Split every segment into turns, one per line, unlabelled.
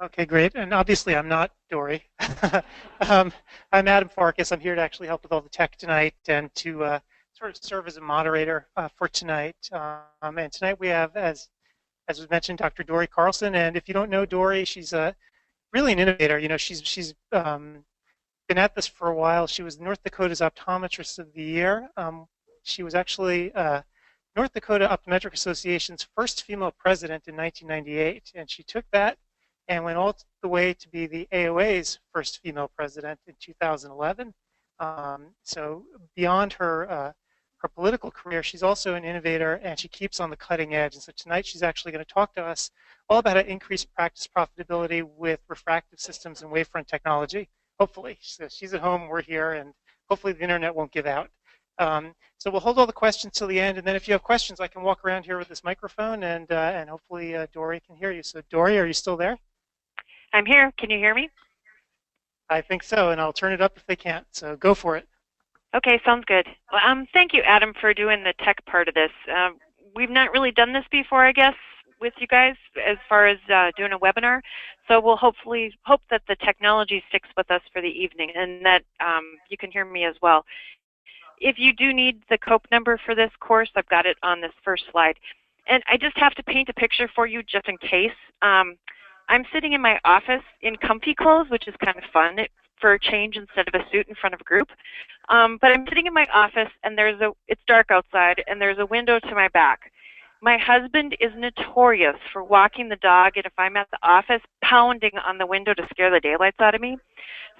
Okay, great. And obviously, I'm not Dori. um, I'm Adam Farkas. I'm here to actually help with all the tech tonight and to sort of serve as a moderator for tonight. And tonight we have, as was mentioned, Dr. Dori Carlson. And if you don't know Dori, she's really an innovator. You know, she's been at this for a while. She was North Dakota's Optometrist of the Year. She was actually North Dakota Optometric Association's first female president in 1998, and she took that and went all the way to be the AOA's first female president in 2011. So beyond her political career, she's also an innovator, and she keeps on the cutting edge. And so tonight she's actually going to talk to us all about how to increase practice profitability with refractive systems and wavefront technology. Hopefully, so she's at home, we're here, and hopefully the internet won't give out. So we'll hold all the questions till the end, and then if you have questions, I can walk around here with this microphone, and hopefully Dori can hear you. So Dori, are you still there?
I'm here. Can you hear me?
I think so, and I'll turn it up if they can't. So go for it.
Okay, sounds good. Well, thank you, Adam, for doing the tech part of this. We've not really done this before, I guess, with you guys as far as doing a webinar. So we'll hopefully hope that the technology sticks with us for the evening and that you can hear me as well. If you do need the COPE number for this course, I've got it on this first slide. And I just have to paint a picture for you just in case. I'm sitting in my office in comfy clothes, which is kind of fun for a change instead of a suit in front of a group. But I'm sitting in my office, and it's dark outside, and there's a window to my back. My husband is notorious for walking the dog, and if I'm at the office, pounding on the window to scare the daylights out of me.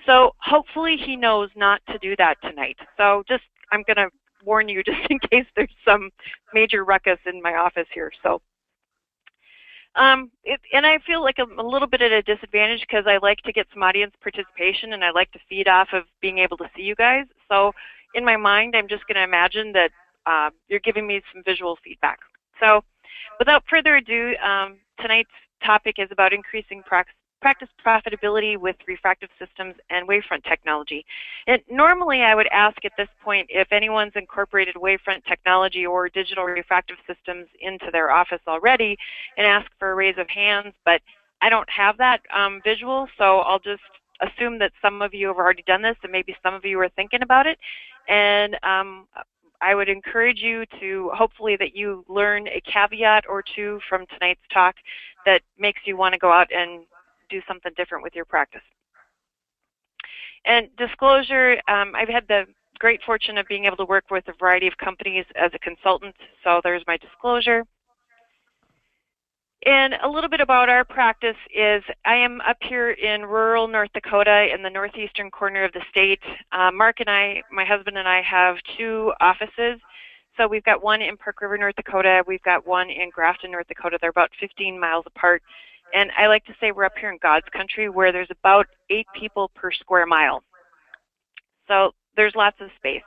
So hopefully he knows not to do that tonight. So I'm going to warn you just in case there's some major ruckus in my office here. So. And I feel like I'm a little bit at a disadvantage because I like to get some audience participation and I like to feed off of being able to see you guys. So in my mind, I'm just going to imagine that you're giving me some visual feedback. So without further ado, tonight's topic is about increasing practice profitability with refractive systems and wavefront technology. And normally I would ask at this point if anyone's incorporated wavefront technology or digital refractive systems into their office already and ask for a raise of hands, but I don't have that visual, so I'll just assume that some of you have already done this and maybe some of you are thinking about it. And I would encourage you to hopefully that you learn a caveat or two from tonight's talk that makes you want to go out and do something different with your practice. And disclosure, I've had the great fortune of being able to work with a variety of companies as a consultant, so there's my disclosure. And a little bit about our practice is I am up here in rural North Dakota in the northeastern corner of the state. Mark and I, my husband and I, have 2 offices. So we've got one in Park River, North Dakota. We've got one in Grafton, North Dakota. They're about 15 miles apart. And I like to say we're up here in God's country where there's about 8 people per square mile. So there's lots of space.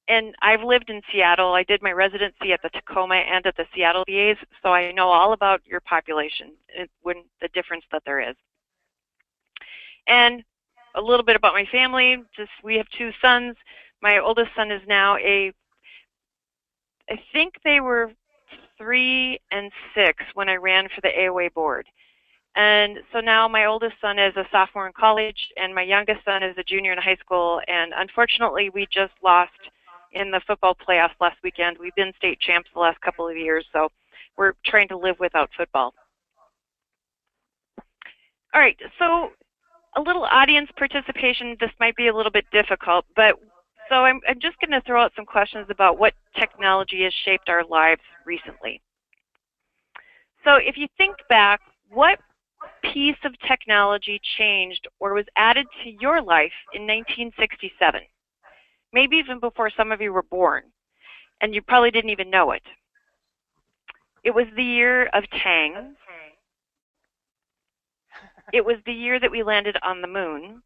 And I've lived in Seattle. I did my residency at the Tacoma and at the Seattle VAs, so I know all about your population and the difference that there is. And a little bit about my family. We have 2 sons. My oldest son is now I think they were 3 and 6 when I ran for the AOA board. And so now my oldest son is a sophomore in college, and my youngest son is a junior in high school. And unfortunately, we just lost in the football playoffs last weekend. We've been state champs the last couple of years, so we're trying to live without football. All right, so a little audience participation. This might be a little bit difficult, but so I'm just going to throw out some questions about what technology has shaped our lives recently. So if you think back, what piece of technology changed or was added to your life in 1967? Maybe even before some of you were born, and you probably didn't even know it. It was the year of Tang. It was the year that we landed on the moon.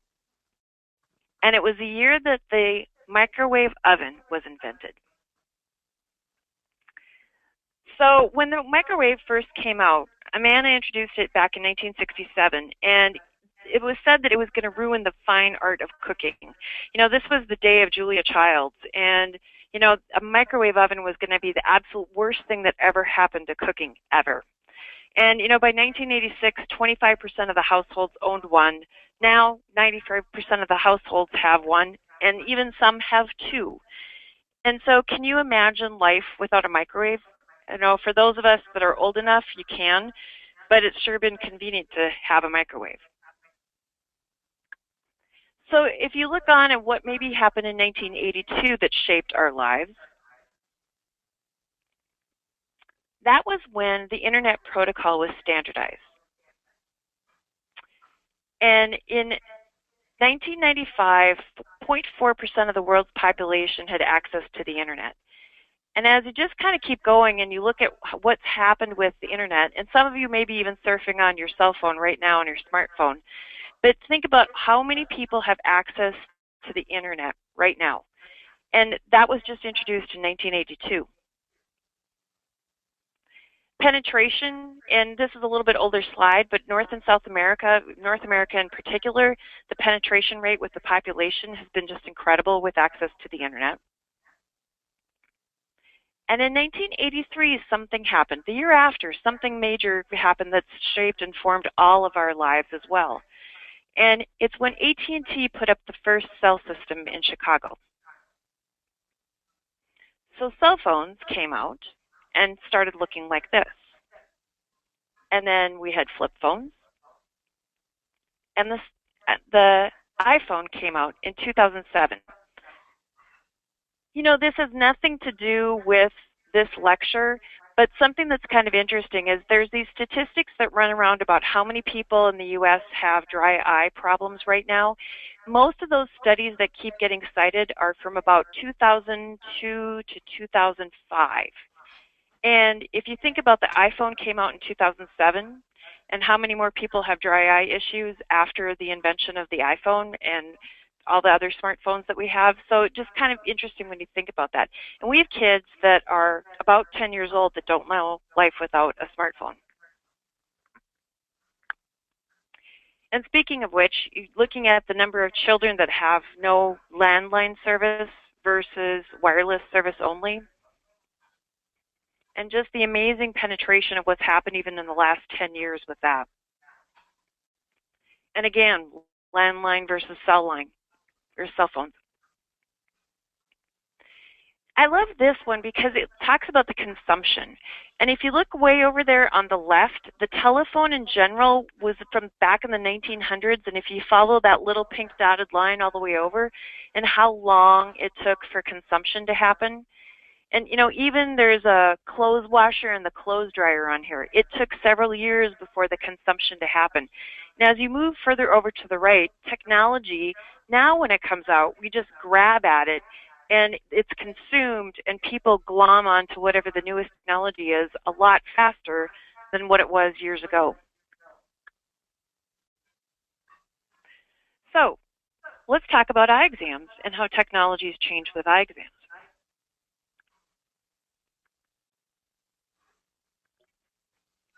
And it was the year that the microwave oven was invented. So when the microwave first came out, a man introduced it back in 1967, and it was said that it was going to ruin the fine art of cooking. You know, this was the day of Julia Childs, and, you know, a microwave oven was going to be the absolute worst thing that ever happened to cooking, ever. And, by 1986, 25% of the households owned one. Now, 95% of the households have one, and even some have two. And so can you imagine life without a microwave? I know for those of us that are old enough, you can, but it's sure been convenient to have a microwave. So if you look on at what maybe happened in 1982 that shaped our lives, that was when the Internet protocol was standardized. And in 1995, 0.4% of the world's population had access to the Internet. And as you just kind of keep going and you look at what's happened with the Internet, and some of you may be even surfing on your cell phone right now on your smartphone, but think about how many people have access to the Internet right now. And that was just introduced in 1982. Penetration, and this is a little bit older slide, but North and South America, North America in particular, the penetration rate with the population has been just incredible with access to the Internet. And in 1983, something happened. The year after, something major happened that's shaped and formed all of our lives as well. And it's when AT&T put up the first cell system in Chicago. So cell phones came out and started looking like this. And then we had flip phones. And the iPhone came out in 2007. This has nothing to do with this lecture, but something that's kind of interesting is there's these statistics that run around about how many people in the U.S. have dry eye problems right now. Most of those studies that keep getting cited are from about 2002 to 2005. And if you think about the iPhone came out in 2007, and how many more people have dry eye issues after the invention of the iPhone and all the other smartphones that we have. So just kind of interesting when you think about that. And we have kids that are about 10 years old that don't know life without a smartphone. And speaking of which, looking at the number of children that have no landline service versus wireless service only, and just the amazing penetration of what's happened even in the last 10 years with that. And again, landline versus cell line, or cell phones. I love this one because it talks about the consumption. And if you look way over there on the left, the telephone in general was from back in the 1900s, and if you follow that little pink dotted line all the way over, and how long it took for consumption to happen. And even there's a clothes washer and the clothes dryer on here. It took several years before the consumption to happen. Now, as you move further over to the right, technology, now when it comes out, we just grab at it, and it's consumed, and people glom onto whatever the newest technology is a lot faster than what it was years ago. So let's talk about eye exams and how technology has changed with eye exams.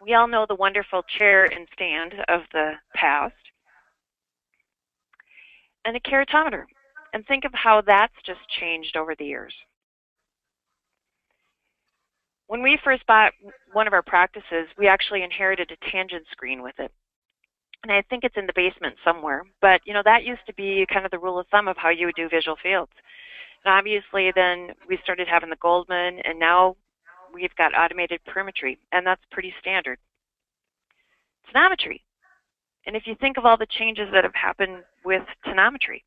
We all know the wonderful chair and stand of the past, and a keratometer. And think of how that's just changed over the years. When we first bought one of our practices, we actually inherited a tangent screen with it. And I think it's in the basement somewhere. But, that used to be kind of the rule of thumb of how you would do visual fields. And obviously then we started having the Goldman, and now we've got automated perimetry, and that's pretty standard. Tonometry. And if you think of all the changes that have happened with tonometry,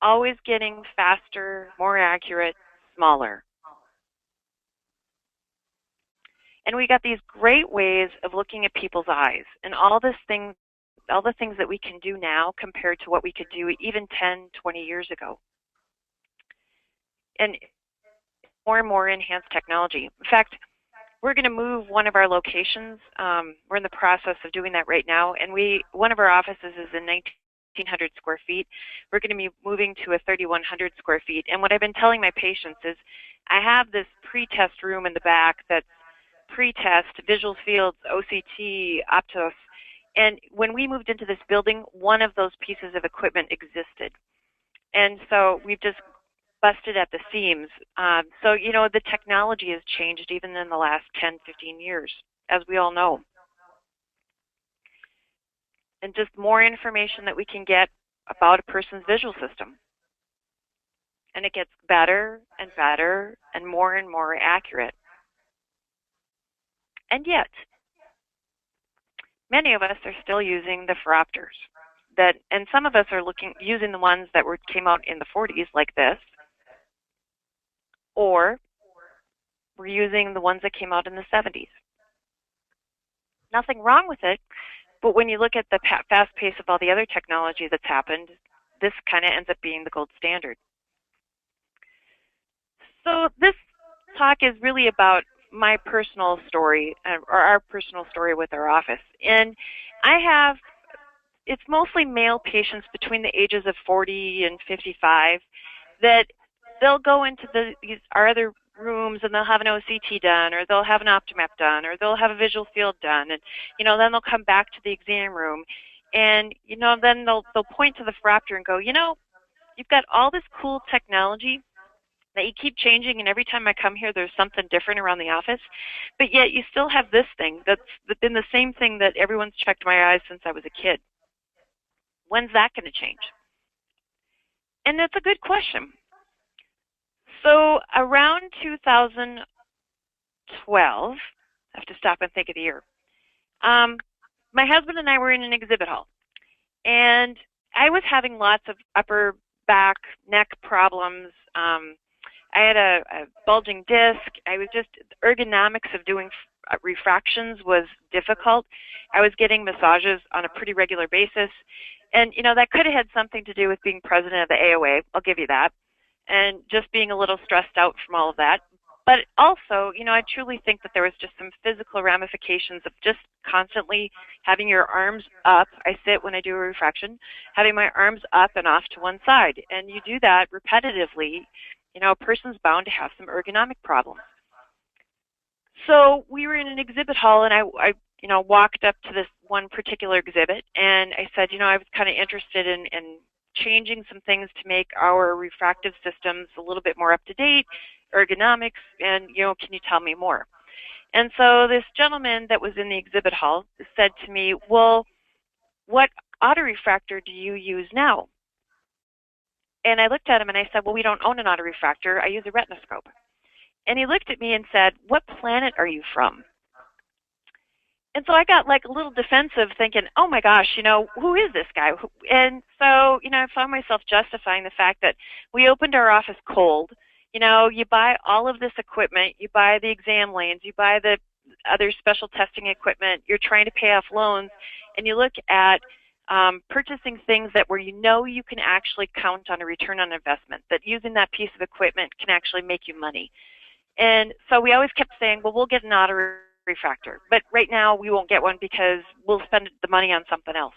always getting faster, more accurate, smaller. And we got these great ways of looking at people's eyes, and all the things that we can do now compared to what we could do even 10, 20 years ago. And more and more enhanced technology. In fact, we're going to move one of our locations. We're in the process of doing that right now, and one of our offices is in 1,900 square feet. We're going to be moving to a 3,100 square feet. And what I've been telling my patients is I have this pre-test room in the back that's pre-test, visual fields, OCT, Optos. And when we moved into this building, one of those pieces of equipment existed. And so we've just busted at the seams. So, you know, the technology has changed even in the last 10, 15 years, as we all know. And just more information that we can get about a person's visual system. And it gets better and better and more accurate. And yet, many of us are still using the Refractors. And some of us are using the ones that came out in the 40s, like this, or we're using the ones that came out in the 70s. Nothing wrong with it, but when you look at the fast pace of all the other technology that's happened, this kind of ends up being the gold standard. So this talk is really about my personal story, or our personal story with our office. And it's mostly male patients between the ages of 40 and 55 that they'll go into our other rooms and they'll have an OCT done, or they'll have an optomap done, or they'll have a visual field done, and you know, then they'll come back to the exam room, and you know, then they'll point to the Refractor and go, you know, you've got all this cool technology that you keep changing, and every time I come here there's something different around the office, but yet you still have this thing that's been the same thing that everyone's checked my eyes since I was a kid. When's that going to change? And that's a good question. So around 2012, I have to stop and think of the year, my husband and I were in an exhibit hall, and I was having lots of upper back, neck problems. I had a bulging disc. The ergonomics of doing refractions was difficult. I was getting massages on a pretty regular basis. And, you know, that could have had something to do with being president of the AOA. I'll give you that. And just being a little stressed out from all of that. But also, you know, I truly think that there was just some physical ramifications of just constantly having your arms up. I sit when I do a refraction, having my arms up and off to one side. And you do that repetitively, you know, a person's bound to have some ergonomic problems. So we were in an exhibit hall, and I you know, walked up to this one particular exhibit, and I said, you know, I was kind of interested in changing some things to make our refractive systems a little bit more up-to-date, ergonomics, and, you know, can you tell me more? And so this gentleman that was in the exhibit hall said to me, well, what autorefractor do you use now? And I looked at him and I said, well, we don't own an autorefractor. I use a retinoscope. And he looked at me and said, what planet are you from? And so I got like a little defensive thinking, oh my gosh, you know, who is this guy? And so, you know, I found myself justifying the fact that we opened our office cold. You know, you buy all of this equipment, you buy the exam lanes, you buy the other special testing equipment, you're trying to pay off loans, and you look at purchasing things that where you know you can actually count on a return on investment, that using that piece of equipment can actually make you money. And so we always kept saying, well, we'll get an autorefractor, but right now we won't get one because we'll spend the money on something else.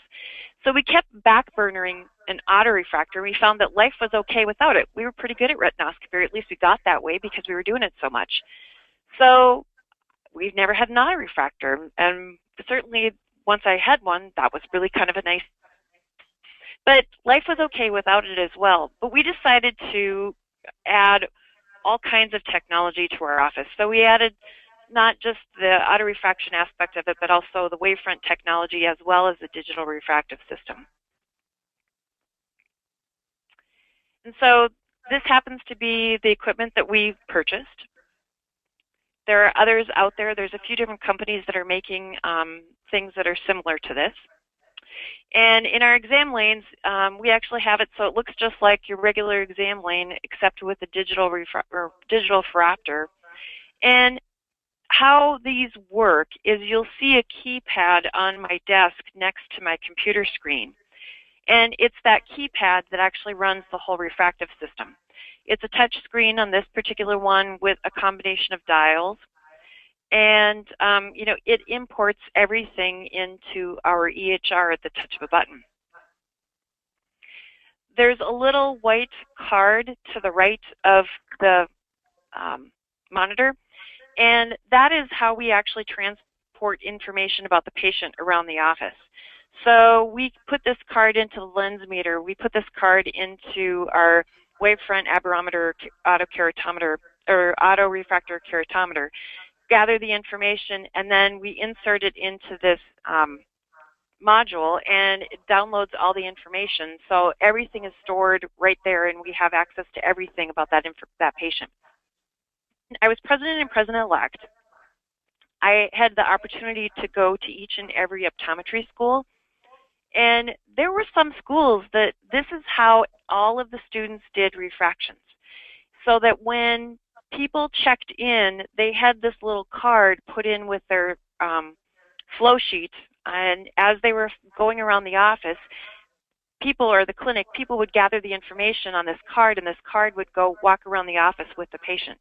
So we kept backburnering an autorefractor. We found that life was okay without it. We were pretty good at retinoscopy, or at least we got that way because we were doing it so much. So we've never had an autorefractor, and certainly once I had one, that was really kind of a nice, but life was okay without it as well. But we decided to add all kinds of technology to our office. So we added not just the autorefraction aspect of it, but also the Wavefront technology as well as the digital refractive system. And so this happens to be the equipment that we've purchased. There are others out there. There's a few different companies that are making things that are similar to this. And in our exam lanes, we actually have it so it looks just like your regular exam lane, except with a digital refractor. And how these work is you'll see a keypad on my desk next to my computer screen. And it's that keypad that actually runs the whole refractive system. It's a touch screen on this particular one with a combination of dials. And, you know, it imports everything into our EHR at the touch of a button. There's a little white card to the right of the monitor, and that is how we actually transport information about the patient around the office. So we put this card into the lens meter. We put this card into our Wavefront aberrometer autokeratometer or autorefractor keratometer, gather the information, and then we insert it into this module, and it downloads all the information. So everything is stored right there, and we have access to everything about that patient. I was president and president-elect. I had the opportunity to go to each and every optometry school, and there were some schools that this is how all of the students did refractions. So that when people checked in, they had this little card put in with their flow sheet, and as they were going around the office, people would gather the information on this card, and this card would go walk around the office with the patient.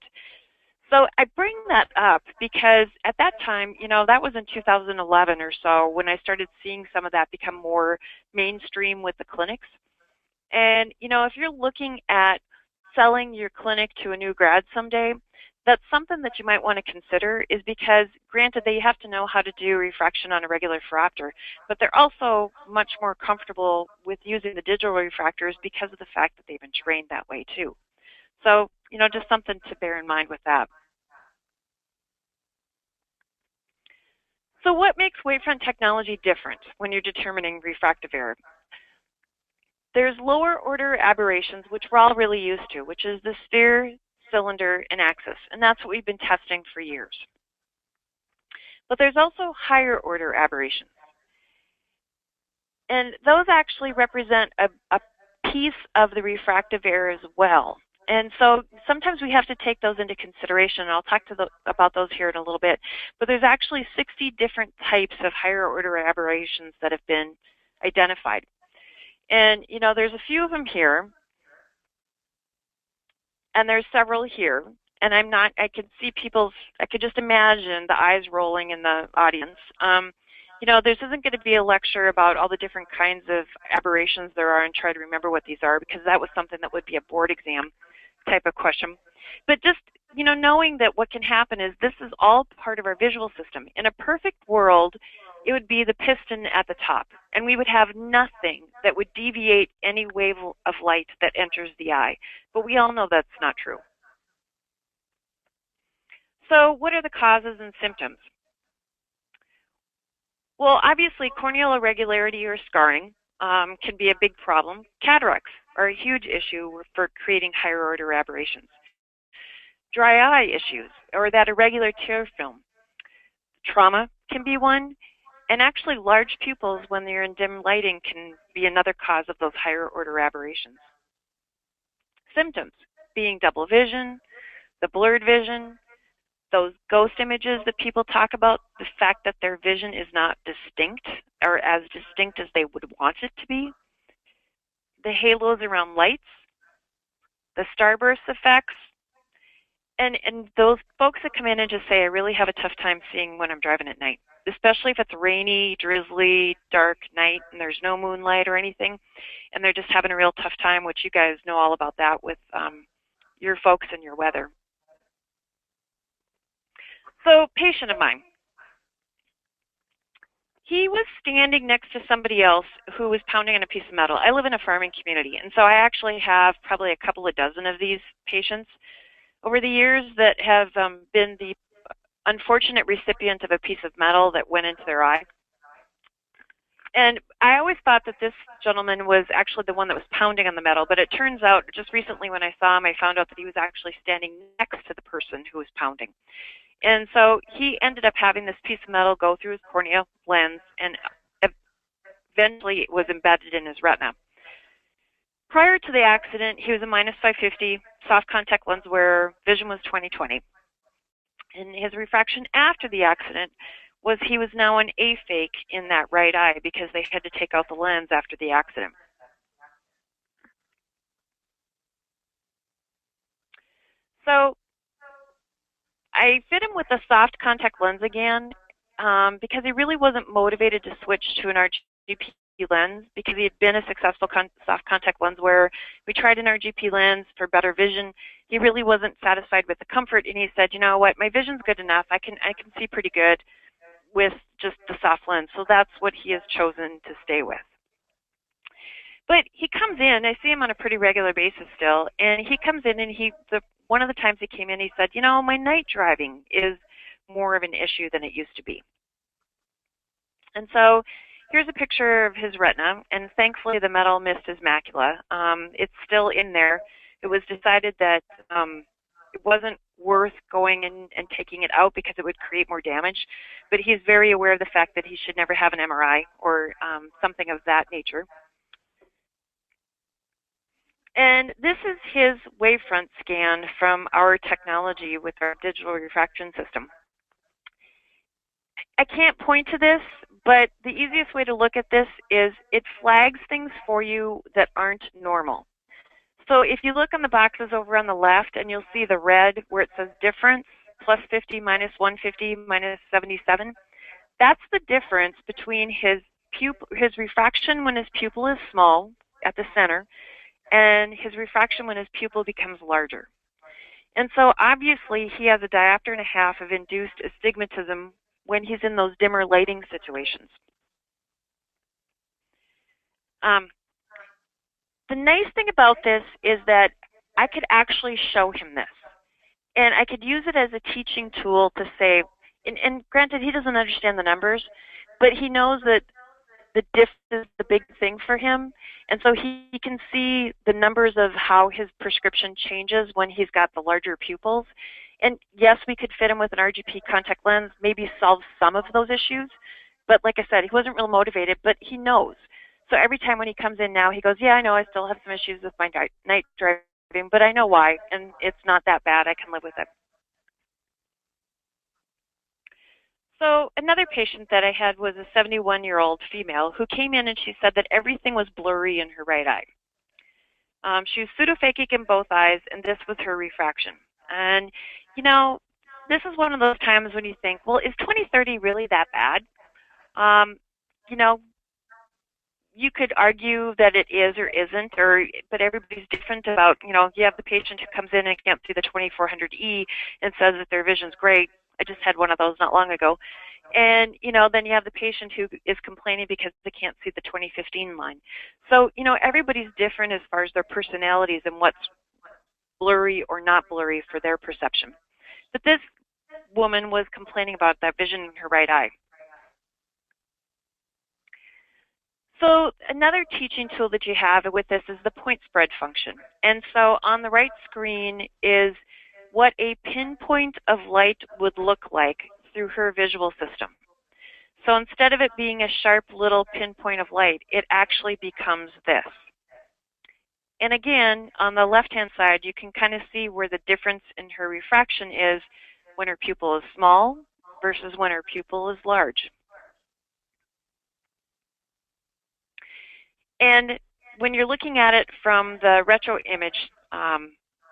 So I bring that up because at that time, that was in 2011 or so when I started seeing some of that become more mainstream with the clinics. And, if you're looking at selling your clinic to a new grad someday, that's something that you might want to consider, is because, granted, they have to know how to do refraction on a regular phoropter, but they're also much more comfortable with using the digital refractors because of the fact that they've been trained that way too. So, just something to bear in mind with that. So what makes wavefront technology different when you're determining refractive error? There's lower order aberrations, which we're all really used to, which is the sphere, cylinder, and axis, and that's what we've been testing for years. But there's also higher order aberrations, and those actually represent a piece of the refractive error as well. And so sometimes we have to take those into consideration, and I'll talk about those here in a little bit. But there's actually 60 different types of higher order aberrations that have been identified. And, there's a few of them here, and there's several here. And I could just imagine the eyes rolling in the audience. This isn't going to be a lecture about all the different kinds of aberrations there are and try to remember what these are, because that was something that would be a board exam type of question. But just, knowing that what can happen is this is all part of our visual system. In a perfect world, it would be the piston at the top, and we would have nothing that would deviate any wave of light that enters the eye. But we all know that's not true. So what are the causes and symptoms? Well, obviously, corneal irregularity or scarring can be a big problem. Cataracts are a huge issue for creating higher order aberrations. Dry eye issues, or that irregular tear film. Trauma can be one, and actually large pupils when they're in dim lighting can be another cause of those higher order aberrations. Symptoms being double vision, the blurred vision, those ghost images that people talk about, the fact that their vision is not distinct or as distinct as they would want it to be, the halos around lights, the starburst effects, and those folks that come in and just say, I really have a tough time seeing when I'm driving at night, especially if it's rainy, drizzly, dark night, and there's no moonlight or anything, and they're just having a real tough time, which you guys know all about that with your folks and your weather. So, patient of mine, he was standing next to somebody else who was pounding on a piece of metal. I live in a farming community, and so I actually have probably a couple of dozen of these patients over the years that have been the unfortunate recipient of a piece of metal that went into their eye. And I always thought that this gentleman was actually the one that was pounding on the metal, but it turns out just recently when I saw him, I found out that he was actually standing next to the person who was pounding. And so he ended up having this piece of metal go through his corneal lens, and eventually it was embedded in his retina. Prior to the accident, he was a minus 550, soft contact lens wearer, vision was 20/20. And his refraction after the accident was he was now an aphakic in that right eye because they had to take out the lens after the accident. So I fit him with a soft contact lens again because he really wasn't motivated to switch to an RGP lens because he had been a successful soft contact lens wearer. We tried an RGP lens for better vision. He really wasn't satisfied with the comfort, and he said, you know what, my vision's good enough. I can see pretty good with just the soft lens. So that's what he has chosen to stay with. But he comes in, I see him on a pretty regular basis still, and he comes in and one of the times he came in, he said, my night driving is more of an issue than it used to be. And so here's a picture of his retina, and thankfully the metal missed his macula. It's still in there. It was decided that it wasn't worth going in and taking it out because it would create more damage, but he's very aware of the fact that he should never have an MRI or something of that nature. And this is his Wavefront scan from our technology with our digital refraction system. I can't point to this, but the easiest way to look at this is it flags things for you that aren't normal. So if you look on the boxes over on the left, and you'll see the red where it says difference, plus 50, minus 150, minus 77, that's the difference between his refraction when his pupil is small at the center and his refraction when his pupil becomes larger. And so obviously he has a diopter and a half of induced astigmatism when he's in those dimmer lighting situations. The nice thing about this is that I could actually show him this. And I could use it as a teaching tool to say, and granted, he doesn't understand the numbers, but he knows that the diff is the big thing for him. And so he can see the numbers of how his prescription changes when he's got the larger pupils. And yes, we could fit him with an RGP contact lens, maybe solve some of those issues. But like I said, he wasn't real motivated, but he knows. So every time when he comes in now, he goes, yeah, I know I still have some issues with my night driving, but I know why, and it's not that bad. I can live with it. So another patient that I had was a 71-year-old female who came in and she said that everything was blurry in her right eye. She was pseudophakic in both eyes, and this was her refraction. And, this is one of those times when you think, well, is 20/30 really that bad? You could argue that it is or isn't, but everybody's different about, you have the patient who comes in and can't see the 2400E and says that their vision's great. I just had one of those not long ago. And, then you have the patient who is complaining because they can't see the 2015 line. So, everybody's different as far as their personalities and what's blurry or not blurry for their perception. But this woman was complaining about that vision in her right eye. So another teaching tool that you have with this is the point spread function. And so on the right screen is what a pinpoint of light would look like through her visual system. So instead of it being a sharp little pinpoint of light, it actually becomes this. And again, on the left-hand side, you can kind of see where the difference in her refraction is when her pupil is small versus when her pupil is large. And when you're looking at it from the retro image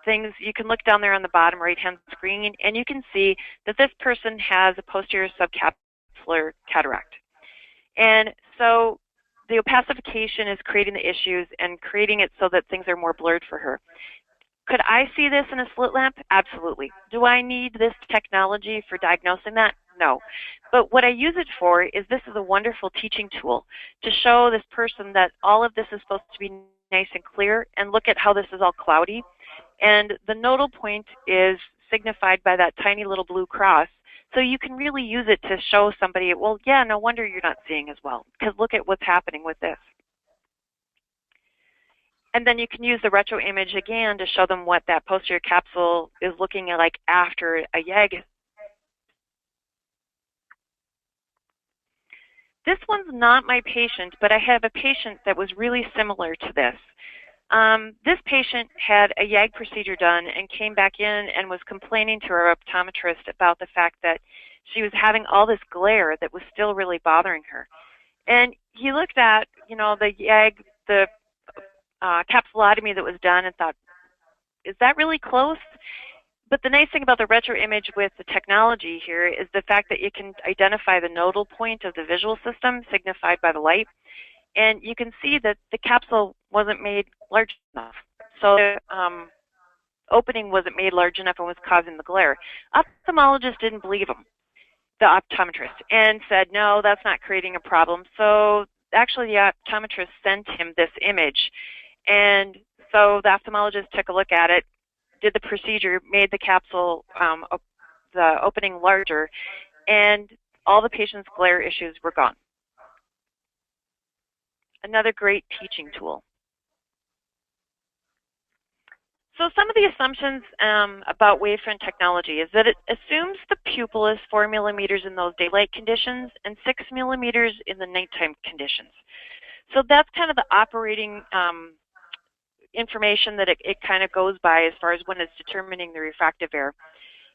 things, you can look down there on the bottom right-hand screen, and you can see that this person has a posterior subcapsular cataract. And so the opacification is creating the issues and creating it so that things are more blurred for her. Could I see this in a slit lamp? Absolutely. Do I need this technology for diagnosing that? No. But what I use it for is this is a wonderful teaching tool to show this person that all of this is supposed to be nice and clear, and look at how this is all cloudy. And the nodal point is signified by that tiny little blue cross. So you can really use it to show somebody, well, yeah, no wonder you're not seeing as well, because look at what's happening with this. And then you can use the retro image again to show them what that posterior capsule is looking like after a YAG. This one's not my patient, but I have a patient that was really similar to this. This patient had a YAG procedure done and came back in and was complaining to her optometrist about the fact that she was having all this glare that was still really bothering her. And he looked at, the YAG, the capsulotomy that was done and thought, is that really close? But the nice thing about the retro image with the technology here is the fact that you can identify the nodal point of the visual system signified by the light. And you can see that the capsule wasn't made large enough. So the opening wasn't made large enough and was causing the glare. Ophthalmologist didn't believe him, the optometrist, and said, no, that's not creating a problem. So actually the optometrist sent him this image. And so the ophthalmologist took a look at it, did the procedure, made the capsule, the opening larger, and all the patient's glare issues were gone. Another great teaching tool. So some of the assumptions about Wavefront technology is that it assumes the pupil is 4 millimeters in those daylight conditions and 6 millimeters in the nighttime conditions. So that's kind of the operating information that it kind of goes by as far as when it's determining the refractive error.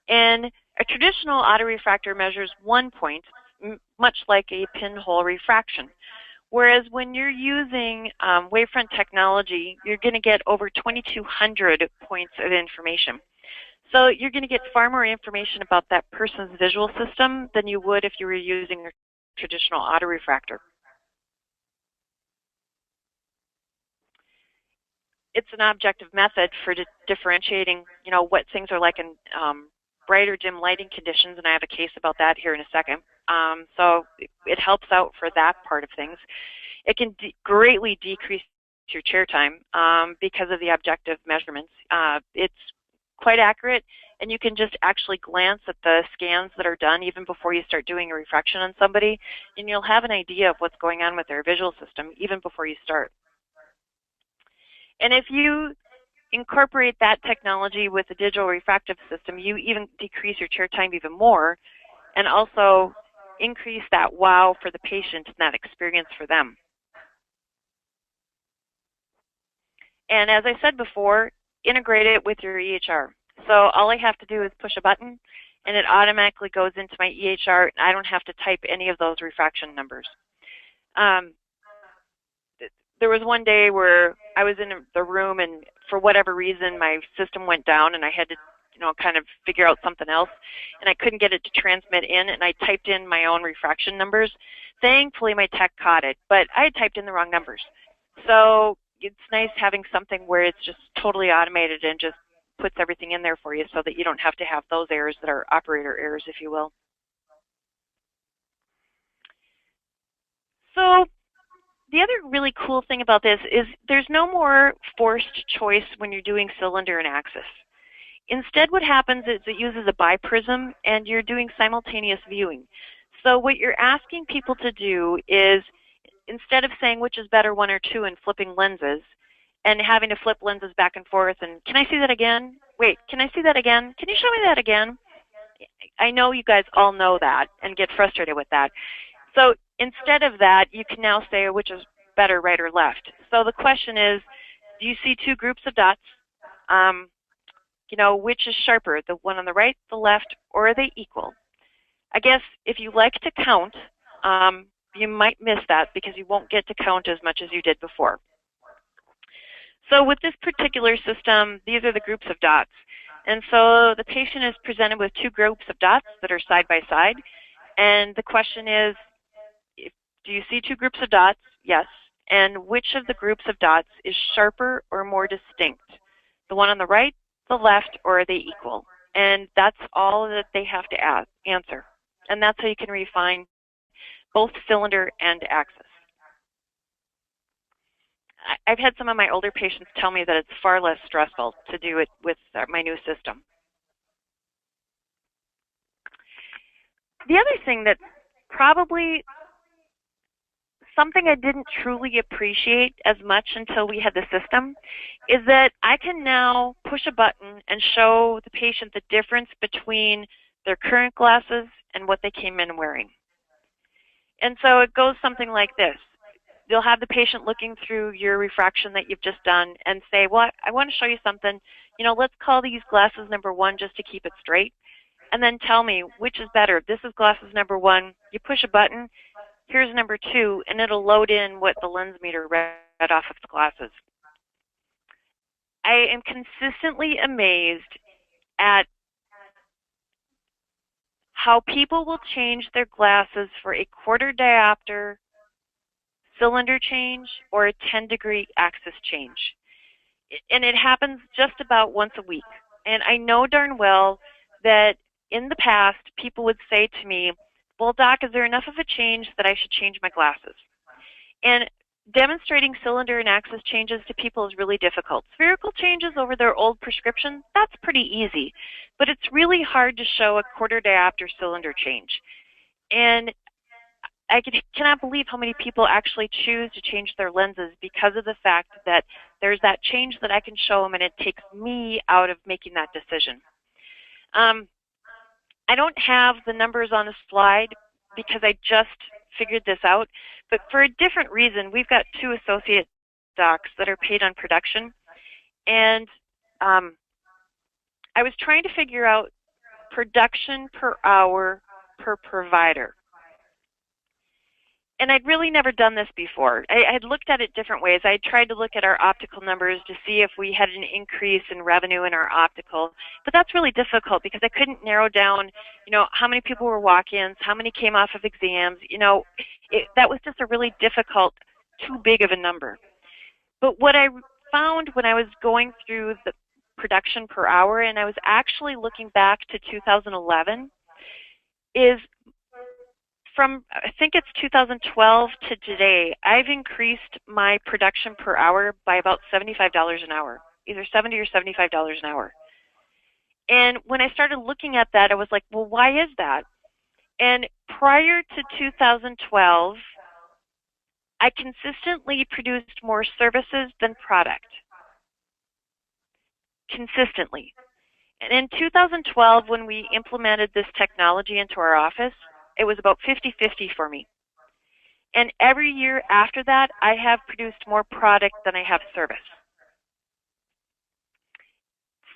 And a traditional autorefractor measures 1 point, much like a pinhole refraction. Whereas when you're using Wavefront technology, you're going to get over 2,200 points of information. So you're going to get far more information about that person's visual system than you would if you were using a traditional autorefractor. It's an objective method for differentiating, what things are like in bright or dim lighting conditions, and I have a case about that here in a second. So it helps out for that part of things. It can greatly decrease your chair time because of the objective measurements. It's quite accurate, and you can just actually glance at the scans that are done even before you start doing a refraction on somebody, and you'll have an idea of what's going on with their visual system even before you start. And if you incorporate that technology with a digital refractive system, you even decrease your chair time even more, and also increase that wow for the patient and that experience for them. And as I said before, integrate it with your EHR. So all I have to do is push a button, and it automatically goes into my EHR, and I don't have to type any of those refraction numbers. There was one day where I was in the room, and for whatever reason, my system went down, and I had to, kind of figure out something else, and I couldn't get it to transmit in, and I typed in my own refraction numbers. Thankfully, my tech caught it, but I had typed in the wrong numbers. So it's nice having something where it's just totally automated and just puts everything in there for you so that you don't have to have those errors that are operator errors, if you will. So the other really cool thing about this is there's no more forced choice when you're doing cylinder and axis. Instead, what happens is it uses a biprism, and you're doing simultaneous viewing. So what you're asking people to do is, instead of saying which is better, 1 or 2, and flipping lenses, and having to flip lenses back and forth, and can I see that again? Wait, can I see that again? Can you show me that again? I know you guys all know that and get frustrated with that. So instead of that, you can now say which is better, right or left. So the question is, do you see 2 groups of dots? Which is sharper, the one on the right, the left, or are they equal? I guess if you like to count, you might miss that because you won't get to count as much as you did before. So with this particular system, these are the groups of dots. And so the patient is presented with 2 groups of dots that are side by side. And the question is, do you see 2 groups of dots? Yes. And which of the groups of dots is sharper or more distinct? The one on the right, the left, or are they equal? And that's all that they have to answer. And that's how you can refine both cylinder and axis. I've had some of my older patients tell me that it's far less stressful to do it with my new system. The other thing that probably something I didn't truly appreciate as much until we had the system is that I can now push a button and show the patient the difference between their current glasses and what they came in wearing. And so it goes something like this. You'll have the patient looking through your refraction that you've just done and say, well, I want to show you something. Let's call these glasses number 1 just to keep it straight. And then tell me which is better. This is glasses number 1. You push a button. Here's number 2, and it'll load in what the lens meter read off of the glasses. I am consistently amazed at how people will change their glasses for a quarter diopter cylinder change or a 10-degree axis change. And it happens just about once a week. And I know darn well that in the past, people would say to me, well, Doc, is there enough of a change that I should change my glasses? And demonstrating cylinder and axis changes to people is really difficult. Spherical changes over their old prescription, that's pretty easy. But it's really hard to show a quarter diopter cylinder change. And I cannot believe how many people actually choose to change their lenses because of the fact that there's that change that I can show them, and it takes me out of making that decision. I don't have the numbers on a slide because I just figured this out, but for a different reason, we've got 2 associate docs that are paid on production, and I was trying to figure out production per hour per provider. And I'd really never done this before. I had looked at it different ways. I tried to look at our optical numbers to see if we had an increase in revenue in our optical, but that's really difficult because I couldn't narrow down, how many people were walk-ins, how many came off of exams. That was just a really difficult, too big of a number. But what I found when I was going through the production per hour, and I was actually looking back to 2011, is from, I think it's 2012 to today, I've increased my production per hour by about $75 an hour, either $70 or $75 an hour. And when I started looking at that, I was like, well, why is that? And prior to 2012, I consistently produced more services than product. Consistently. And in 2012, when we implemented this technology into our office, it was about 50-50 for me. And every year after that, I have produced more product than I have service.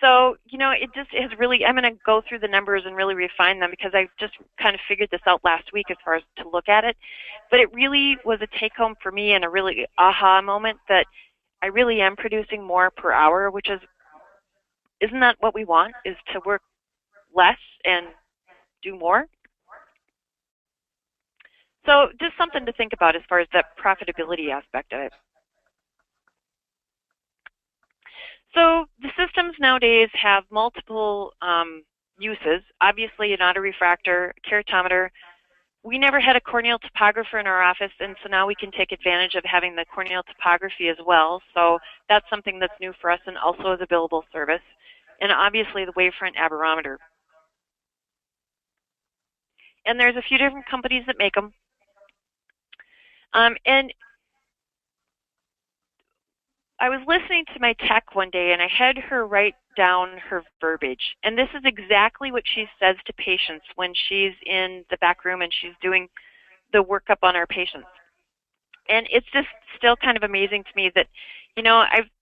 So, it just is really, I'm going to go through the numbers and really refine them because I just kind of figured this out last week as far as to look at it. But it really was a take-home for me and a really aha moment that I really am producing more per hour, which is, isn't that what we want, is to work less and do more? So just something to think about as far as the profitability aspect of it. So the systems nowadays have multiple uses. Obviously, an autorefractor, a keratometer. We never had a corneal topographer in our office, and so now we can take advantage of having the corneal topography as well. So that's something that's new for us and also is a billable service. And obviously, the Wavefront aberrometer. And there's a few different companies that make them. And I was listening to my tech one day, and I had her write down her verbiage. And this is exactly what she says to patients when she's in the back room and she's doing the workup on our patients. And it's just still kind of amazing to me that,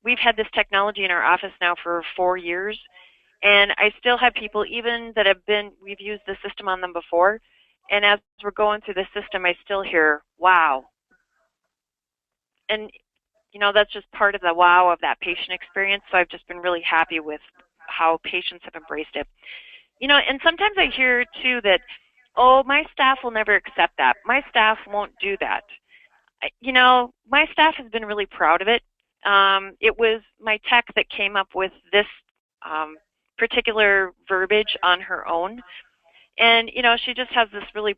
we've had this technology in our office now for 4 years, and I still have people, even that we've used the system on them before, and as we're going through the system, I still hear, wow. And, that's just part of the wow of that patient experience, so I've just been really happy with how patients have embraced it. And sometimes I hear, too, that, oh, my staff will never accept that. My staff won't do that. My staff has been really proud of it. It was my tech that came up with this particular verbiage on her own. And, she just has this really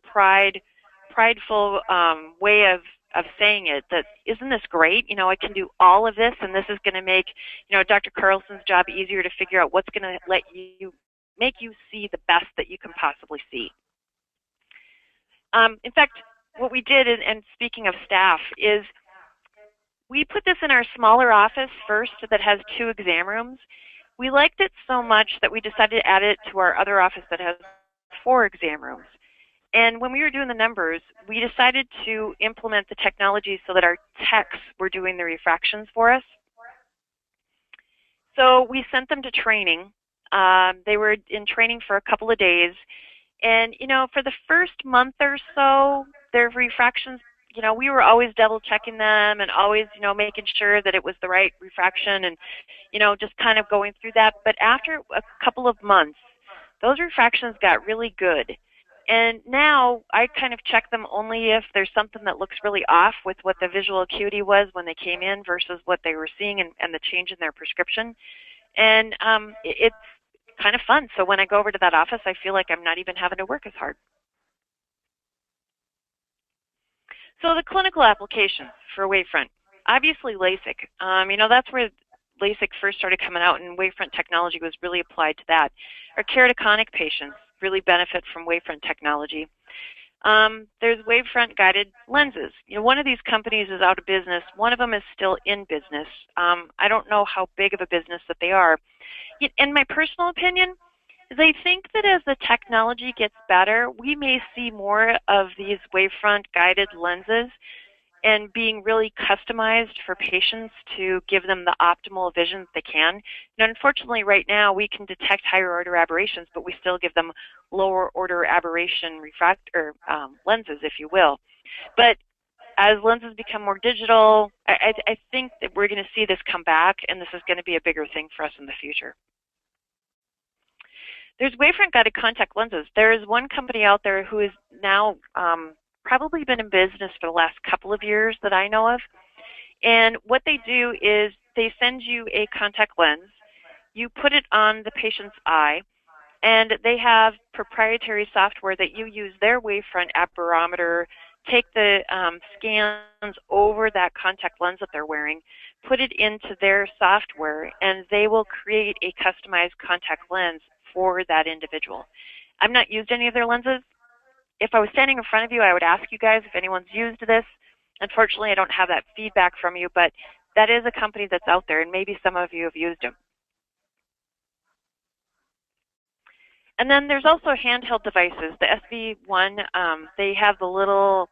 prideful way of saying it, that isn't this great? I can do all of this, and this is going to make, Dr. Carlson's job easier to figure out what's going to make you see the best that you can possibly see. In fact, what we did, and speaking of staff, is we put this in our smaller office first that has 2 exam rooms. We liked it so much that we decided to add it to our other office that has 4 exam rooms. And when we were doing the numbers, we decided to implement the technology so that our techs were doing the refractions for us. So we sent them to training. They were in training for a couple of days. And, for the first month or so, their refractions, we were always double checking them and always, making sure that it was the right refraction and, just kind of going through that. But after a couple of months, those refractions got really good. And now I kind of check them only if there's something that looks really off with what the visual acuity was when they came in versus what they were seeing and the change in their prescription. And it's kind of fun. So when I go over to that office, I feel like I'm not even having to work as hard. So the clinical applications for Wavefront, obviously LASIK. That's where LASIK first started coming out, and Wavefront technology was really applied to that. Our keratoconic patients really benefit from Wavefront technology. There's Wavefront guided lenses. One of these companies is out of business. One of them is still in business. I don't know how big of a business that they are. In my personal opinion, is I think that as the technology gets better, we may see more of these Wavefront guided lenses and being really customized for patients to give them the optimal vision that they can. And unfortunately, right now, we can detect higher order aberrations, but we still give them lower order aberration lenses, if you will. But as lenses become more digital, I think that we're going to see this come back, and this is going to be a bigger thing for us in the future. There's Wavefront guided contact lenses. There is one company out there who is now probably been in business for the last couple of years that I know of. And what they do is they send you a contact lens, you put it on the patient's eye, and they have proprietary software that you use their Wavefront aberrometer, take the scans over that contact lens that they're wearing, put it into their software, and they will create a customized contact lens for that individual. I've not used any of their lenses. If I was standing in front of you, I would ask you guys if anyone's used this. Unfortunately, I don't have that feedback from you, but that is a company that's out there, and maybe some of you have used them. And then there's also handheld devices. The SV1, they have the little,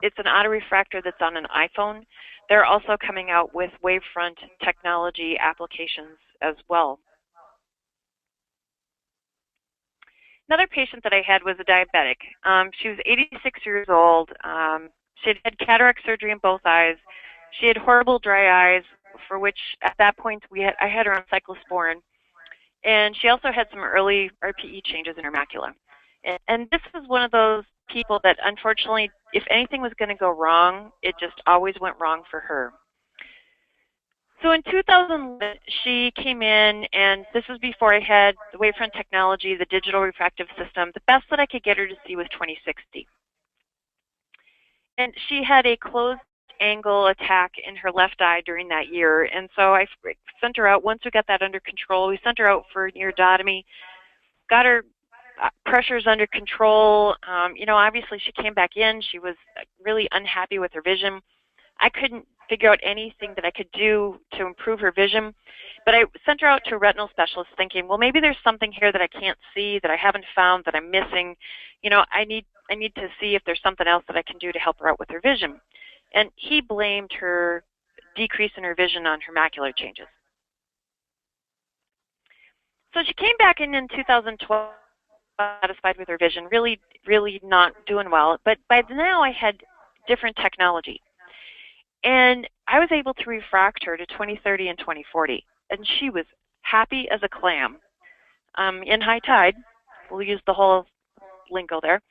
it's an autorefractor that's on an iPhone. They're also coming out with Wavefront technology applications as well. Another patient that I had was a diabetic. She was 86 years old. She had cataract surgery in both eyes. She had horrible dry eyes, for which at that point I had her on cyclosporin. And she also had some early RPE changes in her macula. And this was one of those people that unfortunately, if anything was going to go wrong, it just always went wrong for her. So in 2011, she came in, and this was before I had the Wavefront technology, the digital refractive system. The best that I could get her to see was 20/60. And she had a closed angle attack in her left eye during that year. And so I sent her out. Once we got that under control, we sent her out for iridotomy, got her pressures under control. Obviously she came back in. She was really unhappy with her vision. I couldn't figure out anything that I could do to improve her vision, but I sent her out to a retinal specialist thinking, well, maybe there's something here that I can't see, that I haven't found, that I'm missing. I need to see if there's something else that I can do to help her out with her vision. And he blamed her decrease in her vision on her macular changes. So she came back in 2012, satisfied with her vision, really, really not doing well. But by now I had different technology. And I was able to refract her to 20/30 and 20/40. And she was happy as a clam. In high tide, we'll use the whole lingo there,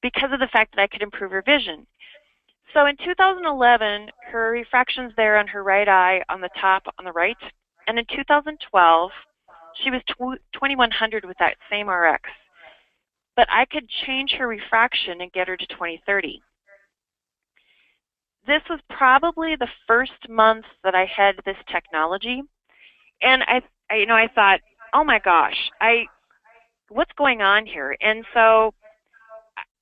because of the fact that I could improve her vision. So in 2011, her refraction's there on her right eye on the top on the right. And in 2012, she was 2100 with that same RX. But I could change her refraction and get her to 20/30. This was probably the first month that I had this technology. And I thought, oh my gosh, what's going on here? And so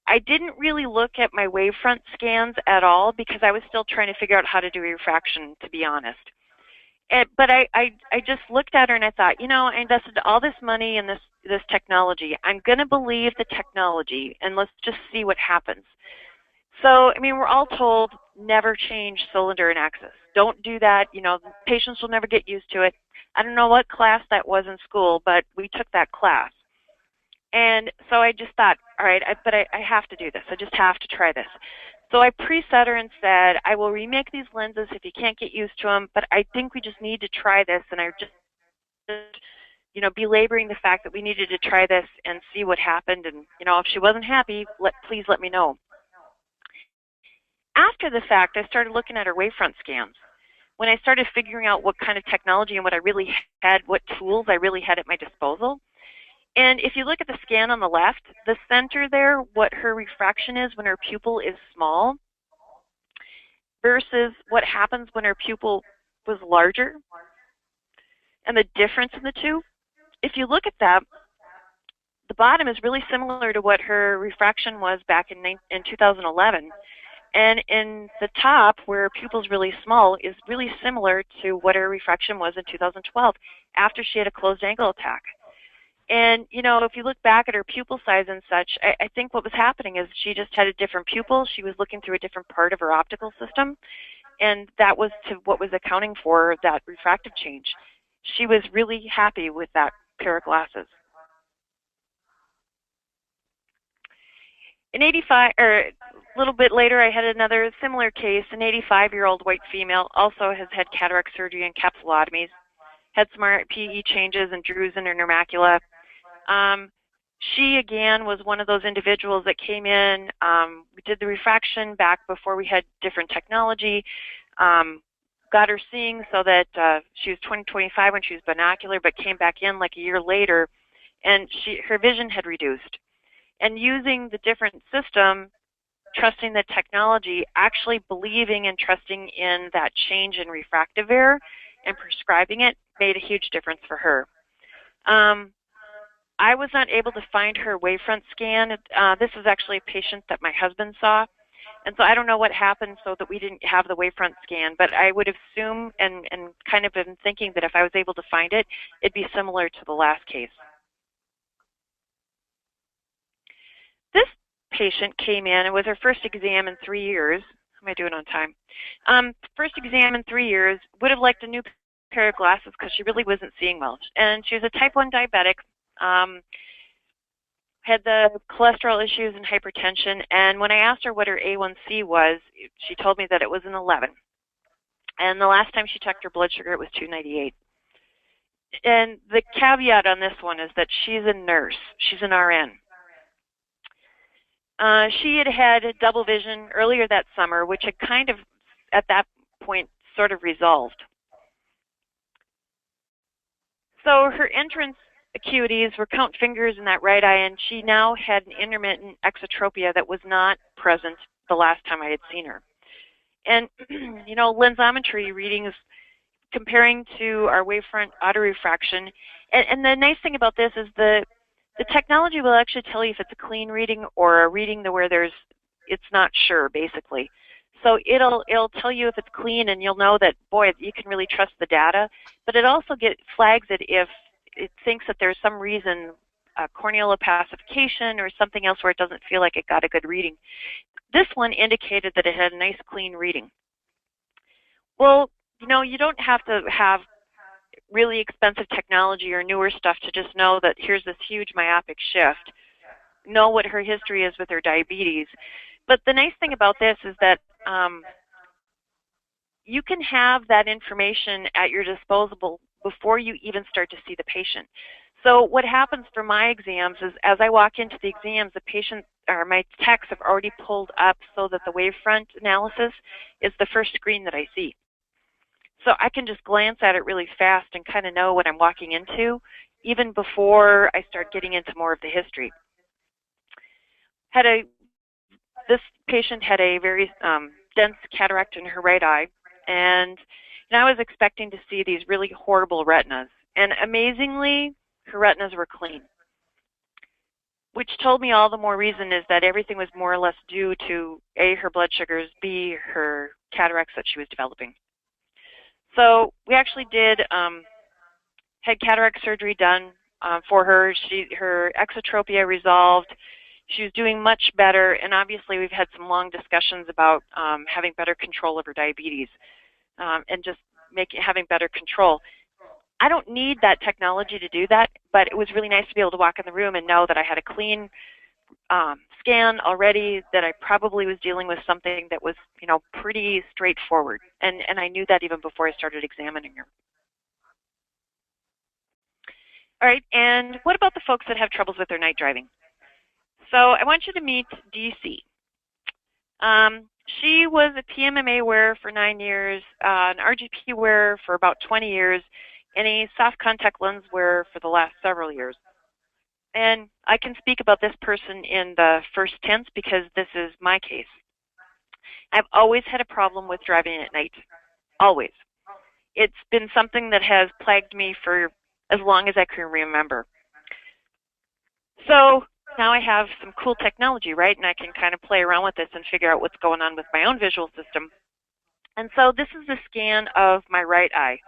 I didn't really look at my Wavefront scans at all because I was still trying to figure out how to do refraction, to be honest. But I just looked at her and I thought, I invested all this money in this technology. I'm going to believe the technology, and let's just see what happens. So, we're all told never change cylinder and axis. Don't do that. Patients will never get used to it. I don't know what class that was in school, but we took that class. And so I just thought, all right, I have to do this. I just have to try this. So I preset her and said, I will remake these lenses if you can't get used to them, but I think we just need to try this. And I just belaboring the fact that we needed to try this and see what happened. And, if she wasn't happy, please let me know. After the fact, I started looking at her Wavefront scans. When I started figuring out what kind of technology and what I really had, what tools I really had at my disposal, And if you look at the scan on the left, the center there, what her refraction is when her pupil is small versus what happens when her pupil was larger, and the difference in the two, if you look at that, the bottom is really similar to what her refraction was back in 2011. And in the top, where her pupil's really small, is really similar to what her refraction was in 2012 after she had a closed angle attack. And, you know, if you look back at her pupil size and such, I think what was happening is she just had a different pupil. She was looking through a different part of her optical system, and that was to what was accounting for that refractive change. She was really happy with that pair of glasses. In 85, or a little bit later, I had another similar case. An 85-year-old white female also has had cataract surgery and capsulotomies, had some PE changes and drusen in her macula. She, again, was one of those individuals that came in. We did the refraction back before we had different technology, got her seeing so that she was 20/25 when she was binocular, but came back in like a year later, and her vision had reduced. And using the different system, trusting the technology, actually believing and trusting in that change in refractive error and prescribing it made a huge difference for her. I was not able to find her Wavefront scan. This was actually a patient that my husband saw. And so I don't know what happened so that we didn't have the Wavefront scan, but I would assume and kind of been thinking that if I was able to find it, it'd be similar to the last case. This patient came in. It was her first exam in 3 years. How am I doing on time? First exam in 3 years. Would have liked a new pair of glasses because she really wasn't seeing well. And she was a type 1 diabetic. Had the cholesterol issues and hypertension. And when I asked her what her A1C was, she told me that it was an 11. And the last time she checked her blood sugar, it was 298. And the caveat on this one is that she's a nurse. She's an RN. She had had double vision earlier that summer, which had kind of, at that point, sort of resolved. So her entrance acuities were count fingers in that right eye, and she now had an intermittent exotropia that was not present the last time I had seen her. And, you know, lensometry readings comparing to our Wavefront autorefraction, and the nice thing about this is the technology will actually tell you if it's a clean reading or a reading where it's not sure, basically. So it'll tell you if it's clean, and you'll know that, boy, you can really trust the data. But it also flags it if it thinks that there's some reason, corneal opacification or something else where it doesn't feel like it got a good reading. This one indicated that it had a nice clean reading. Well, you know, you don't have to have really expensive technology or newer stuff to just know that here's this huge myopic shift. Know what her history is with her diabetes. But the nice thing about this is that you can have that information at your disposal before you even start to see the patient. So what happens for my exams is as I walk into the exams, the patient or my techs have already pulled up so that the Wavefront analysis is the first screen that I see. So I can just glance at it really fast and kind of know what I'm walking into, even before I start getting into more of the history. This patient had a very dense cataract in her right eye, and I was expecting to see these really horrible retinas. And amazingly, her retinas were clean, which told me all the more reason is that everything was more or less due to A, her blood sugars, B, her cataracts that she was developing. So we actually had cataract surgery done for her. Her exotropia resolved. She was doing much better, and obviously we've had some long discussions about having better control of her diabetes and just having better control. I don't need that technology to do that, but it was really nice to be able to walk in the room and know that I had a clean scan already, that I probably was dealing with something that was, you know, pretty straightforward. And I knew that even before I started examining her. All right, and what about the folks that have troubles with their night driving? So I want you to meet DC. She was a PMMA wearer for 9 years, an RGP wearer for about 20 years, and a soft contact lens wearer for the last several years. And I can speak about this person in the first tense because this is my case. I've always had a problem with driving at night. Always. It's been something that has plagued me for as long as I can remember. So now I have some cool technology, right? And I can kind of play around with this and figure out what's going on with my own visual system. And so this is a scan of my right eye.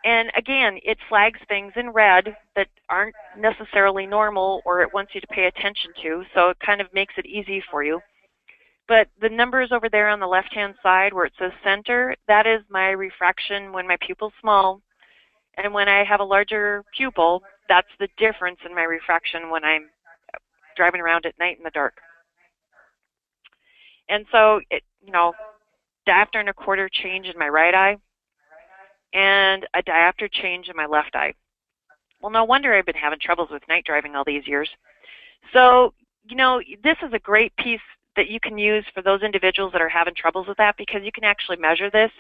And again, it flags things in red that aren't necessarily normal or it wants you to pay attention to, so it kind of makes it easy for you. But the numbers over there on the left-hand side where it says center, that is my refraction when my pupil's small. And when I have a larger pupil, that's the difference in my refraction when I'm driving around at night in the dark. And so, diopter and a quarter change in my right eye and a diopter change in my left eye. Well, no wonder I've been having troubles with night driving all these years. So, this is a great piece that you can use for those individuals that are having troubles with that because you can actually measure this.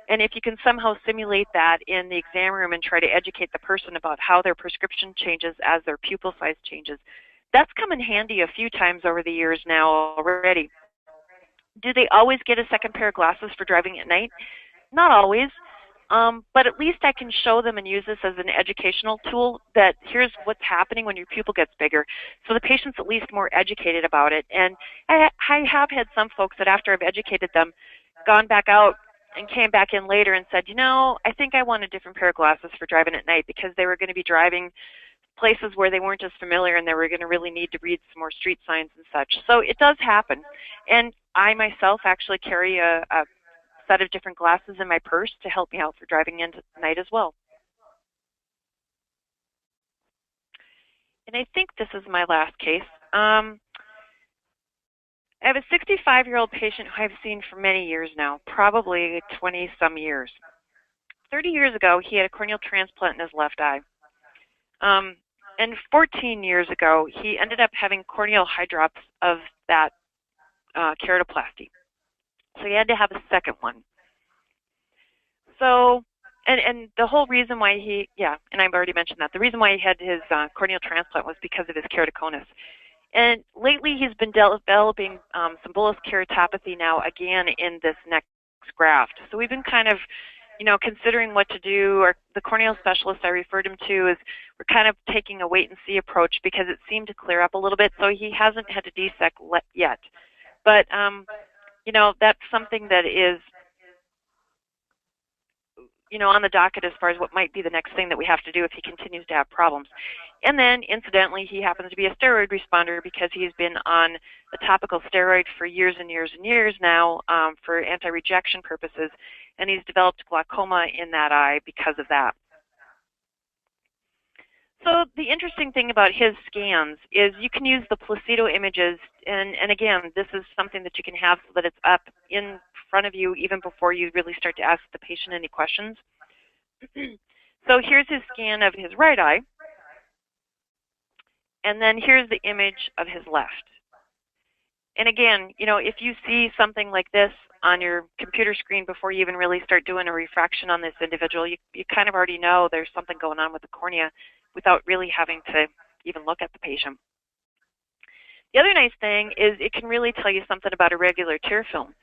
And if you can somehow simulate that in the exam room and try to educate the person about how their prescription changes as their pupil size changes, that's come in handy a few times over the years now already. Do they always get a second pair of glasses for driving at night? Not always. But at least I can show them and use this as an educational tool that here's what's happening when your pupil gets bigger. So the patient's at least more educated about it. And I have had some folks that after I've educated them, gone back out and came back in later and said, I think I want a different pair of glasses for driving at night because they were going to be driving places where they weren't as familiar and they were going to really need to read some more street signs and such. So it does happen. And I myself actually carry a set of different glasses in my purse to help me out for driving in at night as well. And I think this is my last case. I have a 65-year-old patient who I've seen for many years now, probably 20-some years. 30 years ago, he had a corneal transplant in his left eye. And 14 years ago, he ended up having corneal hydrops of that keratoplasty. So he had to have a second one. So, and the whole reason why and I've already mentioned that, the reason why he had his corneal transplant was because of his keratoconus. And lately he's been developing some bullous keratopathy now again in this next graft. So we've been kind of, considering what to do. Or the corneal specialist I referred him to is we're kind of taking a wait-and-see approach because it seemed to clear up a little bit, so he hasn't had to desect yet. But, that's something that is, on the docket as far as what might be the next thing that we have to do if he continues to have problems. And then, incidentally, he happens to be a steroid responder because he's been on a topical steroid for years and years and years now for anti-rejection purposes, and he's developed glaucoma in that eye because of that. So the interesting thing about his scans is you can use the placido images, and again, this is something that you can have so that it's up in front of you even before you really start to ask the patient any questions. So here's his scan of his right eye, and then here's the image of his left. And again, if you see something like this on your computer screen before you even really start doing a refraction on this individual, you kind of already know there's something going on with the cornea without really having to even look at the patient. The other nice thing is it can really tell you something about irregular tear film.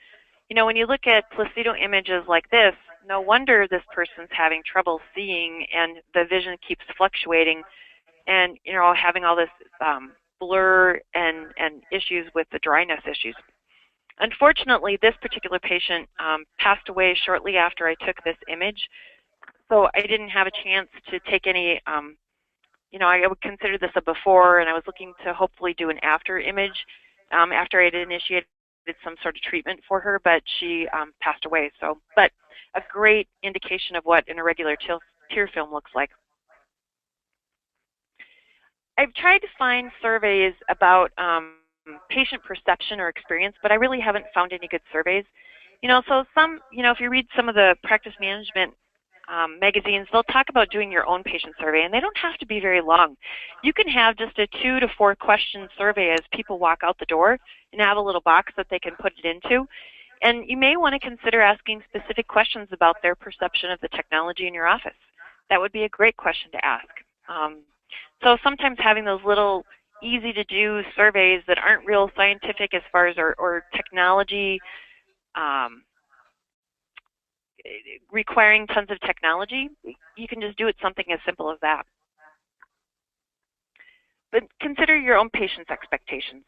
When you look at placido images like this, no wonder this person's having trouble seeing and the vision keeps fluctuating and, having all this blur and issues with the dryness issues. Unfortunately, this particular patient passed away shortly after I took this image, so I didn't have a chance to take any, I would consider this a before, and I was looking to hopefully do an after image after I had initiated some sort of treatment for her, but she passed away. So, but a great indication of what an irregular tear film looks like. I've tried to find surveys about patient perception or experience, but I really haven't found any good surveys. So some, if you read some of the practice management magazines, they'll talk about doing your own patient survey, and they don't have to be very long. You can have just a 2 to 4 question survey as people walk out the door and have a little box that they can put it into. And you may want to consider asking specific questions about their perception of the technology in your office. That would be a great question to ask. So sometimes having those little easy-to-do surveys that aren't real scientific as far as or technology, requiring tons of technology, you can just do it something as simple as that. But consider your own patient's expectations.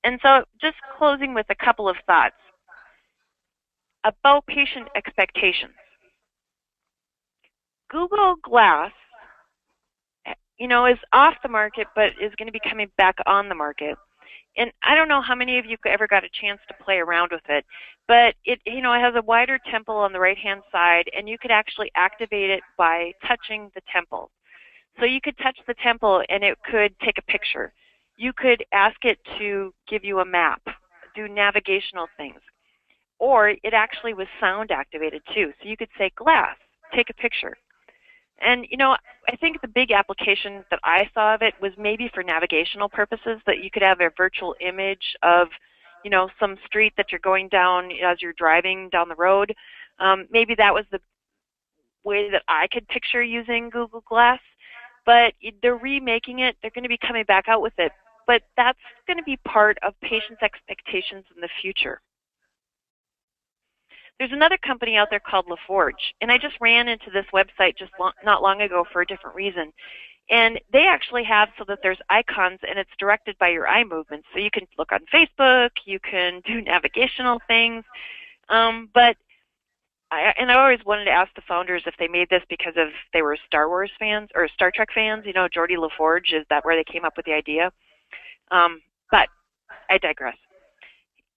And so just closing with a couple of thoughts about patient expectations. Google Glass, is off the market, but is going to be coming back on the market. And I don't know how many of you ever got a chance to play around with it, but it has a wider temple on the right-hand side, and you could actually activate it by touching the temple. So you could touch the temple, and it could take a picture. You could ask it to give you a map, do navigational things, or it actually was sound activated too. So you could say, "Glass, take a picture." And, I think the big application that I saw of it was maybe for navigational purposes, that you could have a virtual image of, some street that you're going down as you're driving down the road. Maybe that was the way that I could picture using Google Glass. But they're remaking it. They're going to be coming back out with it. But that's going to be part of patients' expectations in the future. There's another company out there called LaForge, and I just ran into this website not long ago for a different reason. And they actually have so that there's icons, and it's directed by your eye movements. So you can look on Facebook, you can do navigational things. But I always wanted to ask the founders if they made this because they were Star Wars fans or Star Trek fans. Geordi LaForge, is that where they came up with the idea? But I digress.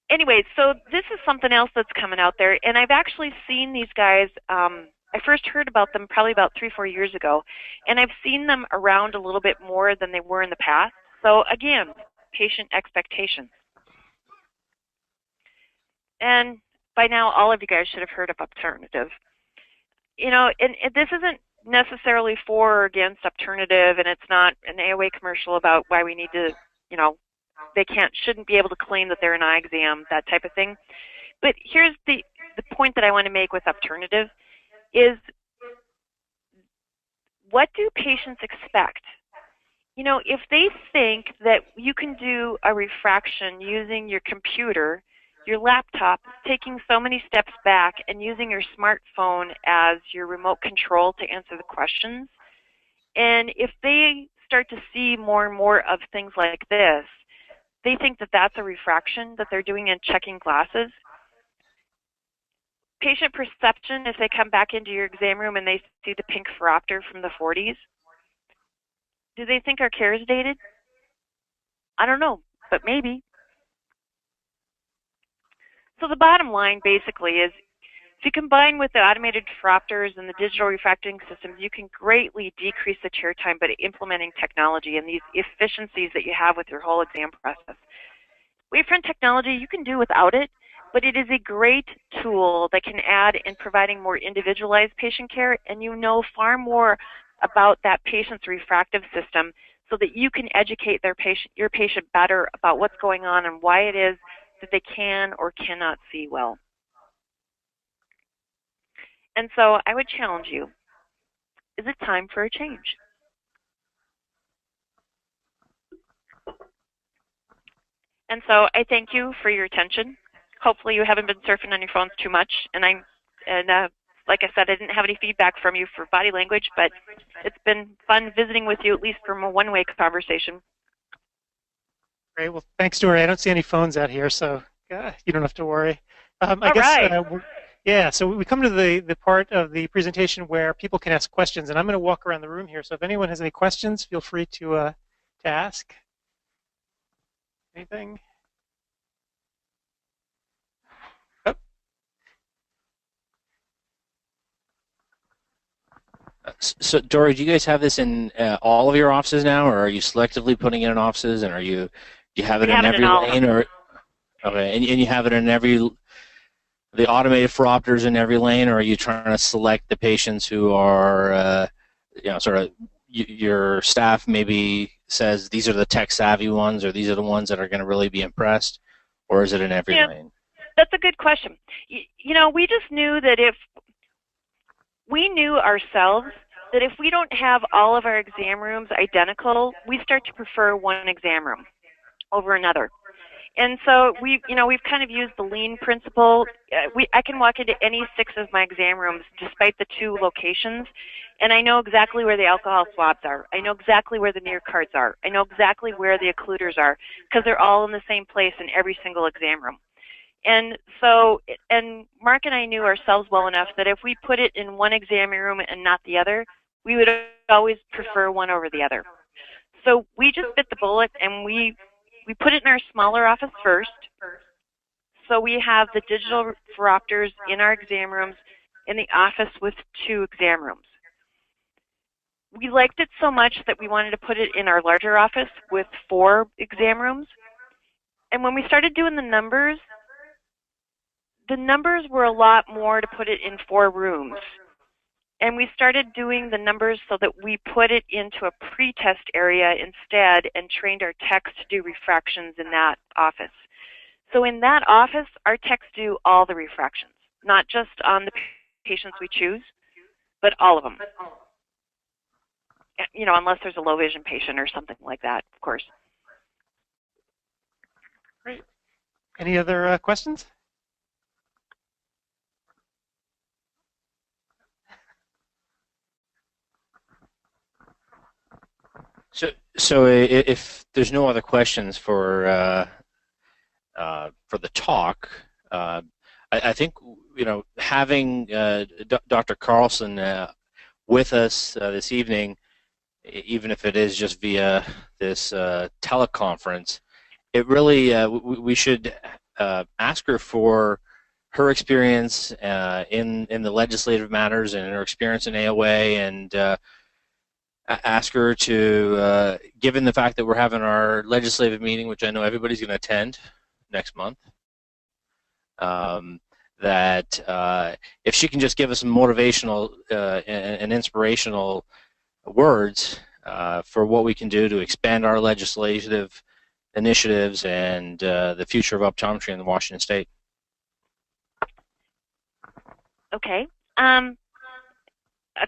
Anyway, so this is something else that's coming out there, and I've actually seen these guys. I first heard about them probably about 3-4 years ago, and I've seen them around a little bit more than they were in the past. So again, patient expectations. And by now, all of you guys should have heard of Alternative. And this isn't necessarily for or against Alternative, and it's not an AOA commercial about why we need to, they shouldn't be able to claim that they're an eye exam, that type of thing. But here's the point that I want to make with Alternative is, what do patients expect? If they think that you can do a refraction using your computer, your laptop, taking so many steps back and using your smartphone as your remote control to answer the questions, and if they start to see more and more of things like this, they think that that's a refraction that they're doing in checking glasses. Patient perception, if they come back into your exam room and they see the pink phoropter from the 40s, do they think our care is dated? I don't know, but maybe. So the bottom line basically is, if you combine with the automated phoropters and the digital refracting systems, you can greatly decrease the chair time by implementing technology and these efficiencies that you have with your whole exam process. Wavefront technology, you can do without it, but it is a great tool that can add in providing more individualized patient care, and far more about that patient's refractive system so that you can educate your patient better about what's going on and why it is that they can or cannot see well. And so I would challenge you, is it time for a change? And so I thank you for your attention. Hopefully you haven't been surfing on your phones too much. And like I said, I didn't have any feedback from you for body language, but it's been fun visiting with you, at least from a one-way conversation.
Great. Well, thanks, Dori. I don't see any phones out here, so you don't have to worry. I guess, so we come to the part of the presentation where people can ask questions, and I'm going to walk around the room here. So if anyone has any questions, feel free to ask. Anything? Oh.
So, Dori, do you guys have this in all of your offices now, or are you selectively putting it in offices, and do you have it in every lane, or okay, and you have it in the automated phoropters in every lane, or are you trying to select the patients who are, sort of your staff maybe says these are the tech-savvy ones, or these are the ones that are going to really be impressed, or is it in every lane?
That's a good question. We just knew that if we knew ourselves that if we don't have all of our exam rooms identical, we start to prefer one exam room over another. And so we've kind of used the lean principle. I can walk into any 6 of my exam rooms despite the 2 locations, and I know exactly where the alcohol swabs are. I know exactly where the near cards are. I know exactly where the occluders are because they're all in the same place in every single exam room. And so, and Mark and I knew ourselves well enough that if we put it in one exam room and not the other, we would always prefer one over the other. So we just bit the bullet and we put it in our smaller office first. So we have the digital phoropters in our exam rooms in the office with 2 exam rooms. We liked it so much that we wanted to put it in our larger office with 4 exam rooms. And when we started doing the numbers were a lot more to put it in 4 rooms. And we started doing the numbers so that we put it into a pre-test area instead and trained our techs to do refractions in that office. So in that office, our techs do all the refractions, not just on the patients we choose, but all of them. Unless there's a low vision patient or something like that, of course.
Great. Any other questions?
So if there's no other questions for the talk, I think having Dr. Carlson with us this evening, even if it is just via this teleconference, it really we should ask her for her experience in the legislative matters and her experience in AOA, and ask her to, given the fact that we're having our legislative meeting, which I know everybody's going to attend next month, that if she can just give us some motivational and inspirational words for what we can do to expand our legislative initiatives and the future of optometry in Washington State.
Okay. A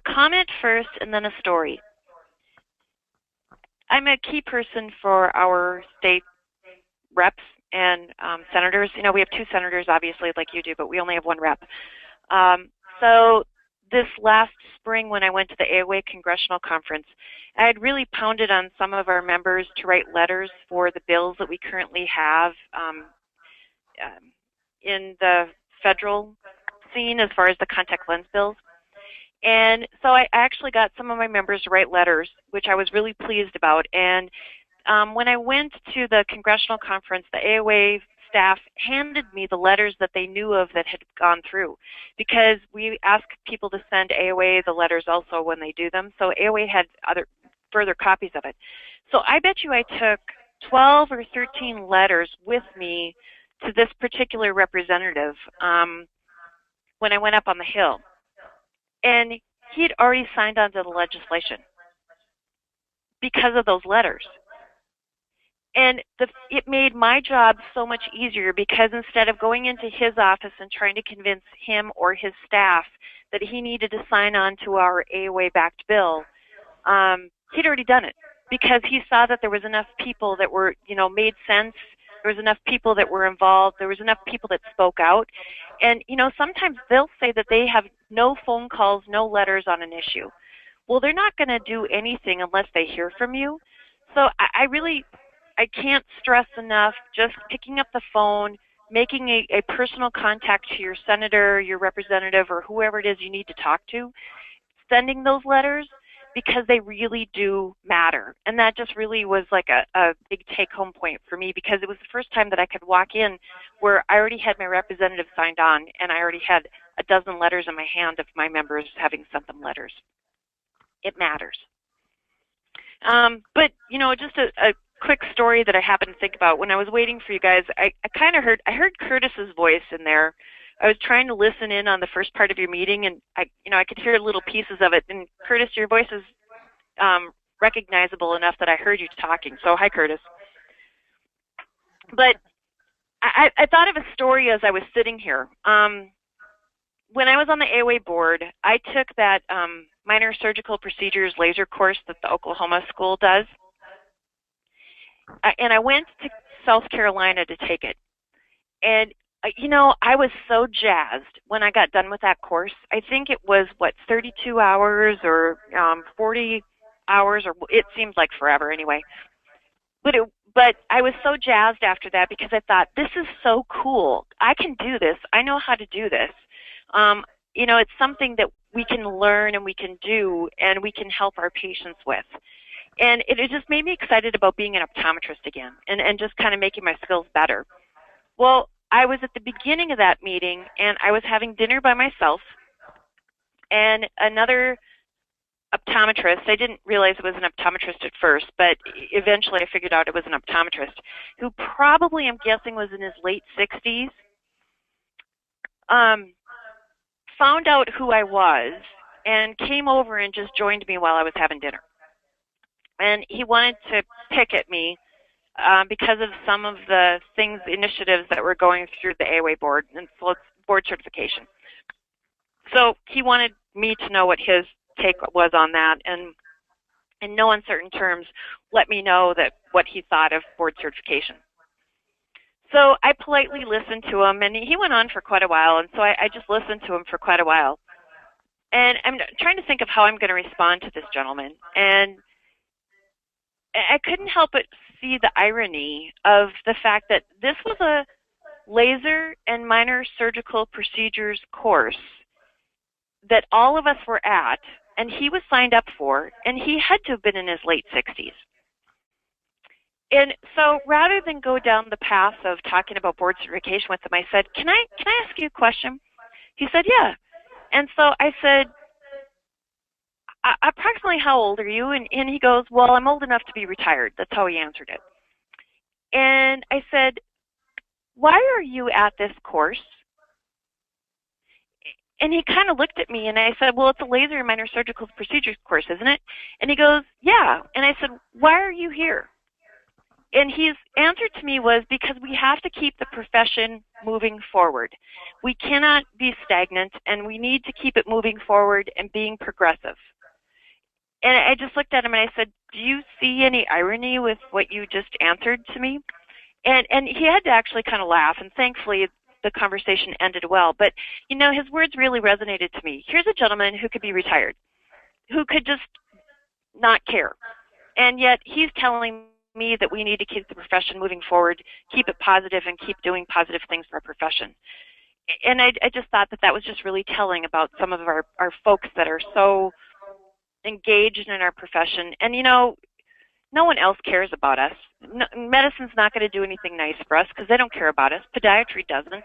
comment first and then a story. I'm a key person for our state reps and senators. We have 2 senators, obviously, like you do, but we only have 1 rep. So this last spring when I went to the AOA Congressional Conference, I had really pounded on some of our members to write letters for the bills that we currently have in the federal scene as far as the contact lens bills. And so I actually got some of my members to write letters, which I was really pleased about. And when I went to the congressional conference, the AOA staff handed me the letters that they knew of that had gone through, because we ask people to send AOA the letters also when they do them. So AOA had further copies of it. So I bet you I took 12 or 13 letters with me to this particular representative when I went up on the Hill. And he had already signed on to the legislation because of those letters. And it made my job so much easier, because instead of going into his office and trying to convince him or his staff that he needed to sign on to our AOA-backed bill, he'd already done it, because he saw that there was enough people that were, made sense. There was enough people that were involved. There was enough people that spoke out. And, sometimes they'll say that they have no phone calls, no letters on an issue. Well, they're not going to do anything unless they hear from you. So I can't stress enough just picking up the phone, making a personal contact to your senator, your representative, or whoever it is you need to talk to, sending those letters, because they really do matter. And that just really was like a big take-home point for me, because it was the first time that I could walk in where I already had my representative signed on, and I already had a dozen letters in my hand of my members having sent them letters. It matters. But, just a quick story that I happened to think about. When I was waiting for you guys, I heard Curtis's voice in there. I was trying to listen in on the first part of your meeting, and I could hear little pieces of it. And Curtis, your voice is recognizable enough that I heard you talking. So hi, Curtis. But I thought of a story as I was sitting here. When I was on the AOA board, I took that minor surgical procedures laser course that the Oklahoma school does. And I went to South Carolina to take it. And, you know, I was so jazzed when I got done with that course. I think it was, 32 hours or 40 hours, or it seemed like forever anyway. But I was so jazzed after that because I thought, this is so cool. I can do this. I know how to do this. You know, it's something that we can learn and we can do and we can help our patients with. And it just made me excited about being an optometrist again and just kind of making my skills better. Well, I was at the beginning of that meeting, and I was having dinner by myself, and another optometrist, I didn't realize it was an optometrist at first, but eventually I figured out it was an optometrist, who probably, I'm guessing, was in his late 60s, found out who I was and came over and just joined me while I was having dinner. And he wanted to pick at me because of some of the initiatives that were going through the AOA board, and so it's board certification. So he wanted me to know what his take was on that, and in no uncertain terms, let me know that what he thought of board certification. So I politely listened to him, and he went on for quite a while, and so I just listened to him for quite a while. And I'm trying to think of how I'm going to respond to this gentleman, and I couldn't help but see the irony of the fact that this was a laser and minor surgical procedures course that all of us were at, and he was signed up for, and he had to have been in his late 60s. And so rather than go down the path of talking about board certification with him, I said, can I ask you a question? He said, yeah. And so I said, approximately how old are you? And he goes, well, I'm old enough to be retired. That's how he answered it. And I said, why are you at this course? And he kind of looked at me, and I said, well, it's a laser and minor surgical procedures course, isn't it? And he goes, yeah. And I said, why are you here? And his answer to me was, because we have to keep the profession moving forward. We cannot be stagnant, and we need to keep it moving forward and being progressive. And I just looked at him and I said, do you see any irony with what you just answered to me? And he had to actually kind of laugh, and thankfully the conversation ended well. But, you know, his words really resonated to me. Here's a gentleman who could be retired, who could just not care. And yet he's telling me that we need to keep the profession moving forward, keep it positive, and keep doing positive things for our profession. And I just thought that was just really telling about some of our folks that are so engaged in our profession. And, you know, no one else cares about us. No, medicine's not going to do anything nice for us because they don't care about us. Podiatry doesn't.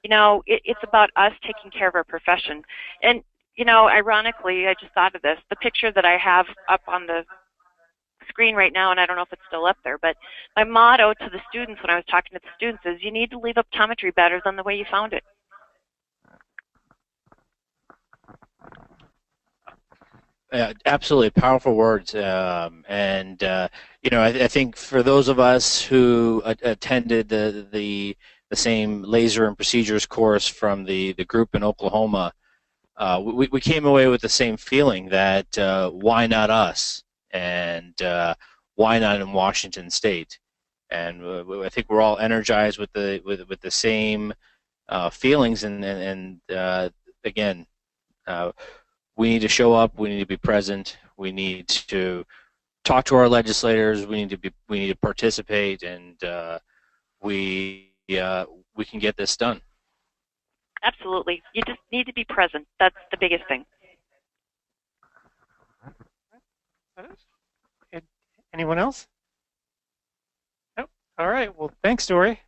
You know, it's about us taking care of our profession. And, you know, ironically, I just thought of this. The picture that I have up on the screen right now, and I don't know if it's still up there, but my motto to the students when I was talking to the students is, you need to leave optometry better than the way you found it.
Absolutely powerful words, you know, I think for those of us who attended the same laser and procedures course from the group in Oklahoma, we came away with the same feeling that why not us, and why not in Washington State, and I think we're all energized with the same feelings, and again. We need to show up. We need to be present. We need to talk to our legislators. We need to participate, and we can get this done.
Absolutely. You just need to be present. That's the biggest thing.
Anyone else? No. All right. Well, thanks, Dori.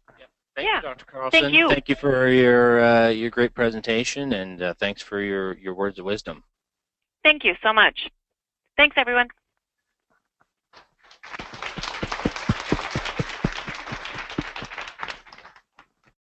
Thank you, Dr. Carlson.
Thank you.
Thank you for your great presentation, and thanks for your words of wisdom.
Thank you so much. Thanks, everyone.